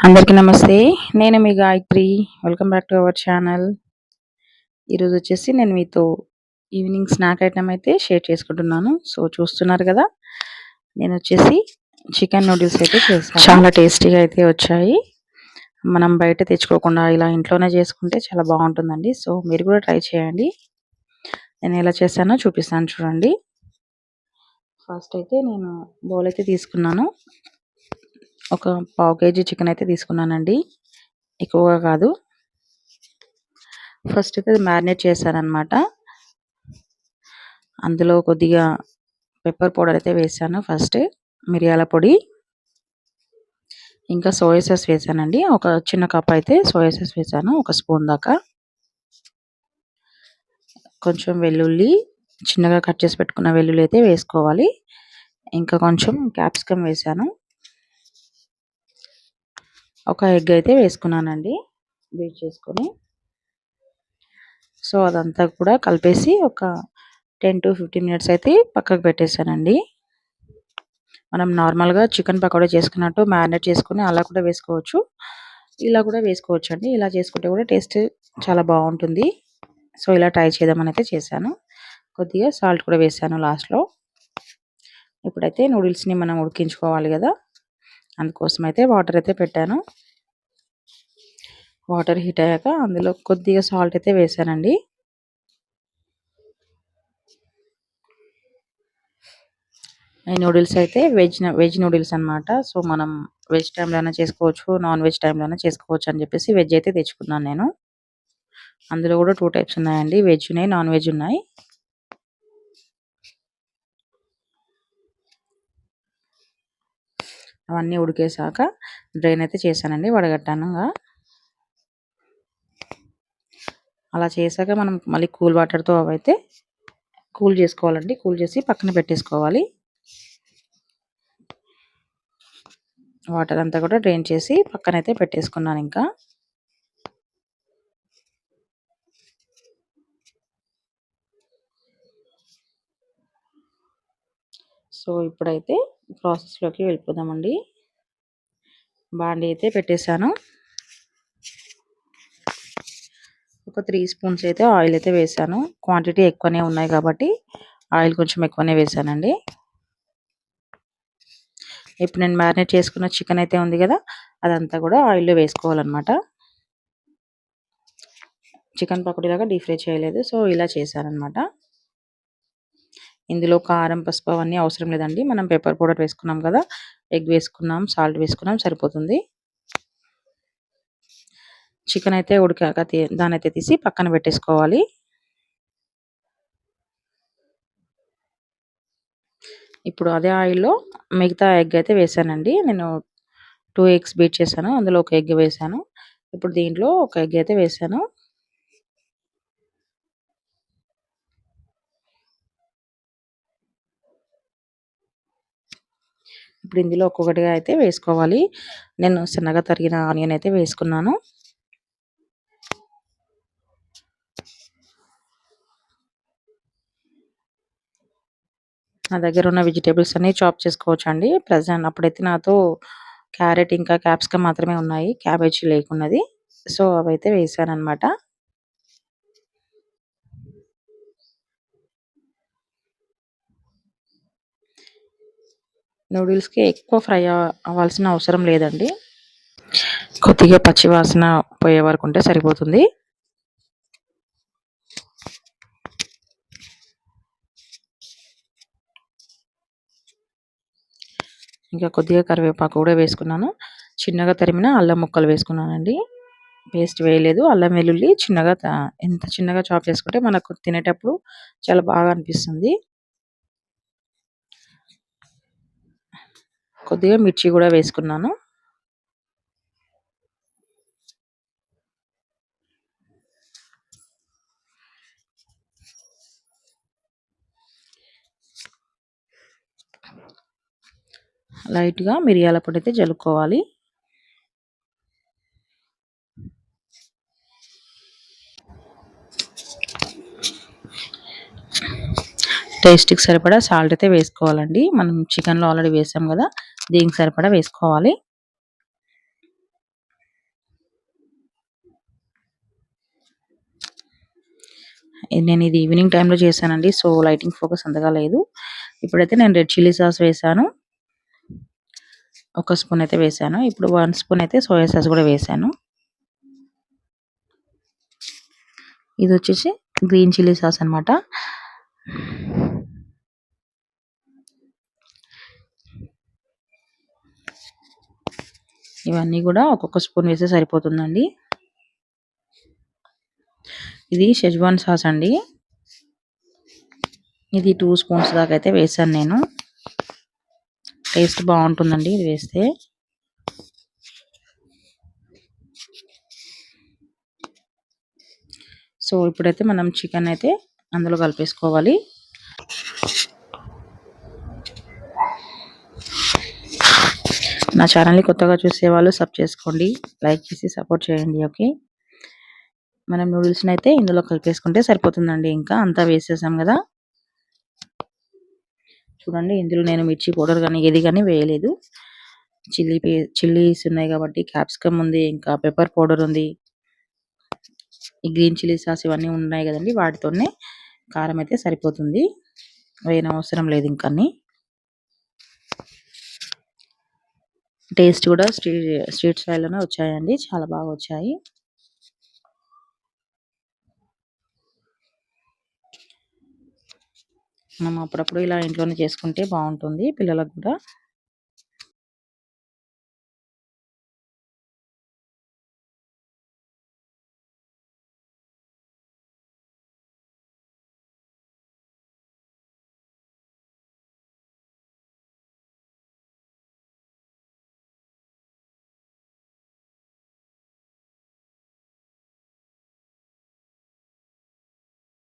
అందరికీ నమస్తే. నేను మీ Gayatri. Welcome back to our channel. ఈరోజు వచ్చేసి నేను మీతో ఈవినింగ్ స్నాక్ ఐటెమ్ అయితే షేర్ చేసుకుంటున్నాను. సో చూస్తున్నారు కదా, నేను వచ్చేసి చికెన్ నూడిల్స్ అయితే చేశాను. చాలా టేస్టీగా అయితే వచ్చాయి. మనం బయట తెచ్చుకోకుండా ఇలా ఇంట్లోనే చేసుకుంటే చాలా బాగుంటుందండి. సో మీరు కూడా ట్రై చేయండి. నేను ఎలా చేశానో చూపిస్తాను చూడండి. ఫస్ట్ అయితే నేను బౌల్ అయితే తీసుకున్నాను. ఒక పావు కేజీ చికెన్ అయితే తీసుకున్నానండి, ఎక్కువగా కాదు. ఫస్ట్ అయితే మ్యారినేట్ చేశానన్నమాట. అందులో కొద్దిగా పెప్పర్ పౌడర్ అయితే వేసాను. ఫస్ట్ మిరియాల పొడి, ఇంకా సోయా సాస్ వేసానండి. ఒక చిన్న కప్ అయితే సోయా సాస్ వేసాను, ఒక స్పూన్ దాకా. కొంచెం వెల్లుల్లి, చిన్నగా కట్ చేసి పెట్టుకున్న వెల్లుల్లి అయితే వేసుకోవాలి. ఇంకా కొంచెం క్యాప్సికమ్ వేసాను. ఒక ఎగ్ అయితే వేసుకున్నానండి, బీట్ చేసుకొని. సో అదంతా కూడా కలిపేసి ఒక 10 to 15 మినిట్స్ అయితే పక్కకు పెట్టేశానండి. మనం నార్మల్గా చికెన్ పకోడీ చేసుకున్నట్టు మ్యారినేట్ చేసుకుని అలా కూడా వేసుకోవచ్చు, ఇలా కూడా వేసుకోవచ్చు అండి. ఇలా చేసుకుంటే కూడా టేస్ట్ చాలా బాగుంటుంది. సో ఇలా ట్రై చేద్దామని అయితే చేశాను. కొద్దిగా సాల్ట్ కూడా వేసాను లాస్ట్లో. ఇప్పుడైతే నూడిల్స్ని మనం ఉడికించుకోవాలి కదా, అందుకోసం అయితే వాటర్ అయితే పెట్టాను. వాటర్ హీట్ అయ్యాక అందులో కొద్దిగా సాల్ట్ అయితే వేసానండి. ఈ నూడిల్స్ అయితే వెజ్ నూడిల్స్ అనమాట. సో మనం వెజ్ టైంలో అయినా చేసుకోవచ్చు, నాన్ వెజ్ టైంలో అయినా చేసుకోవచ్చు అని చెప్పేసి వెజ్ అయితే తెచ్చుకున్నాను నేను. అందులో కూడా 2 టైప్స్ ఉన్నాయండి, వెజ్ ఉన్నాయి, నాన్ వెజ్ ఉన్నాయి. అవన్నీ ఉడికేసాక డ్రైన్ అయితే చేశానండి, వడగట్టాను. అలా చేశాక మనం మళ్ళీ కూల్ వాటర్తో అవైతే కూల్ చేసుకోవాలండి. కూల్ చేసి పక్కన పెట్టేసుకోవాలి. వాటర్ అంతా కూడా డ్రైన్ చేసి పక్కనైతే పెట్టేసుకున్నాను. ఇంకా సో ఇప్పుడైతే ప్రాసెస్లోకి వెళ్ళిపోదామండి. బాండీ అయితే పెట్టేశాను. ఒక 3 స్పూన్స్ అయితే ఆయిల్ అయితే వేసాను. క్వాంటిటీ ఎక్కువనే ఉన్నాయి కాబట్టి ఆయిల్ కొంచెం ఎక్కువనే వేసానండి. ఇప్పుడు నేను మ్యారినేట్ చేసుకున్న చికెన్ అయితే ఉంది కదా, అదంతా కూడా ఆయిల్లో వేసుకోవాలన్నమాట. చికెన్ పకోడీలాగా డీప్ ఫ్రై చేయలేదు, సో ఇలా చేశానన్నమాట. ఇందులో కారం, పసుపు అవన్నీ అవసరం లేదండి. మనం పెప్పర్ పౌడర్ వేసుకున్నాం కదా, ఎగ్ వేసుకున్నాం, సాల్ట్ వేసుకున్నాం, సరిపోతుంది. చికెన్ అయితే ఉడికాక దాన్ని అయితే తీసి పక్కన పెట్టేసుకోవాలి. ఇప్పుడు అదే ఆయిల్లో మిగతా ఎగ్ అయితే వేసానండి. నేను 2 ఎగ్స్ బీట్ చేశాను, అందులో ఒక ఎగ్ వేసాను. ఇప్పుడు దీంట్లో ఒక ఎగ్ అయితే వేసాను. ఇప్పుడు ఇందులో ఒక్కొక్కటిగా అయితే వేసుకోవాలి. నేను సన్నగా తరిగిన ఆనియన్ అయితే వేసుకున్నాను. నా దగ్గర ఉన్న వెజిటేబుల్స్ అన్ని చాప్ చేసుకోవచ్చు అండి. ప్రెజెంట్ అప్పుడైతే నాతో క్యారెట్ ఇంకా క్యాప్సికమ్ మాత్రమే ఉన్నాయి, క్యాబేజీ లేకున్నది. సో అవైతే వేసానన్నమాట. నూడిల్స్కి ఎక్కువ ఫ్రై అవ్వాల్సిన అవసరం లేదండి. కొద్దిగా పచ్చి వాసన పోయే వరకు ఉంటే సరిపోతుంది. ఇంకా కొద్దిగా కరివేపాకు కూడా వేసుకున్నాను. చిన్నగా తరిమిన అల్లం ముక్కలు వేసుకున్నానండి, పేస్ట్ వేయలేదు. అల్లం వెల్లుల్లి చిన్నగా ఎంత చిన్నగా చాప్ చేసుకుంటే మనకు తినేటప్పుడు చాలా బాగా అనిపిస్తుంది. కొద్దిగా మిర్చి కూడా వేసుకున్నాను. లైట్గా మిరియాల పొడి అయితే జలుపుకోవాలి. టేస్ట్కి సరిపడా సాల్ట్ అయితే వేసుకోవాలండి. మనం చికెన్లో ఆల్రెడీ వేసాం కదా, దీనికి సరిపడా వేసుకోవాలి. నేను ఇది ఈవినింగ్ టైంలో చేశానండి. సో లైటింగ్ ఫోకస్ అంతగా లేదు. ఇప్పుడైతే నేను రెడ్ చిల్లీ సాస్ వేసాను. ఒక స్పూన్ అయితే వేసాను. ఇప్పుడు 1 స్పూన్ అయితే సోయా సాస్ కూడా వేసాను. ఇది వచ్చేసి గ్రీన్ చిల్లీ సాస్ అన్నమాట. ఇవన్నీ కూడా ఒక్కొక్క స్పూన్ వేస్తే సరిపోతుందండి. ఇది షెజ్వాన్ సాస్ అండి. ఇది 2 స్పూన్స్ దాకా అయితే వేసాను నేను. టేస్ట్ బాగుంటుందండి ఇది వేస్తే. సో ఇప్పుడైతే మనం చికెన్ అయితే అందులో కలిపేసుకోవాలి. నా ఛానల్ని కొత్తగా చూసేవాళ్ళు సబ్ చేసుకోండి, లైక్ చేసి సపోర్ట్ చేయండి. ఓకే, మనం నూడిల్స్ని అయితే ఇందులో కలిపేసుకుంటే సరిపోతుందండి. ఇంకా అంతా వేసేసాం కదా. చూడండి, ఇందులో నేను మిర్చి పౌడర్ కానీ ఏది కానీ వేయలేదు. చిల్లీస్ ఉన్నాయి కాబట్టి, క్యాప్సికమ్ ఉంది, ఇంకా పెప్పర్ పౌడర్ ఉంది, ఈ గ్రీన్ చిల్లీ సాస్ ఇవన్నీ ఉన్నాయి కదండి, వాటితోనే కారం అయితే సరిపోతుంది. వేయనవసరం లేదు. ఇంకా టేస్ట్ కూడా స్ట్రీట్ స్టైల్లోనే వచ్చాయండి, చాలా బాగా వచ్చాయి. మనం అప్పుడప్పుడు ఇలా ఇంట్లోనే చేసుకుంటే బాగుంటుంది పిల్లలకు కూడా.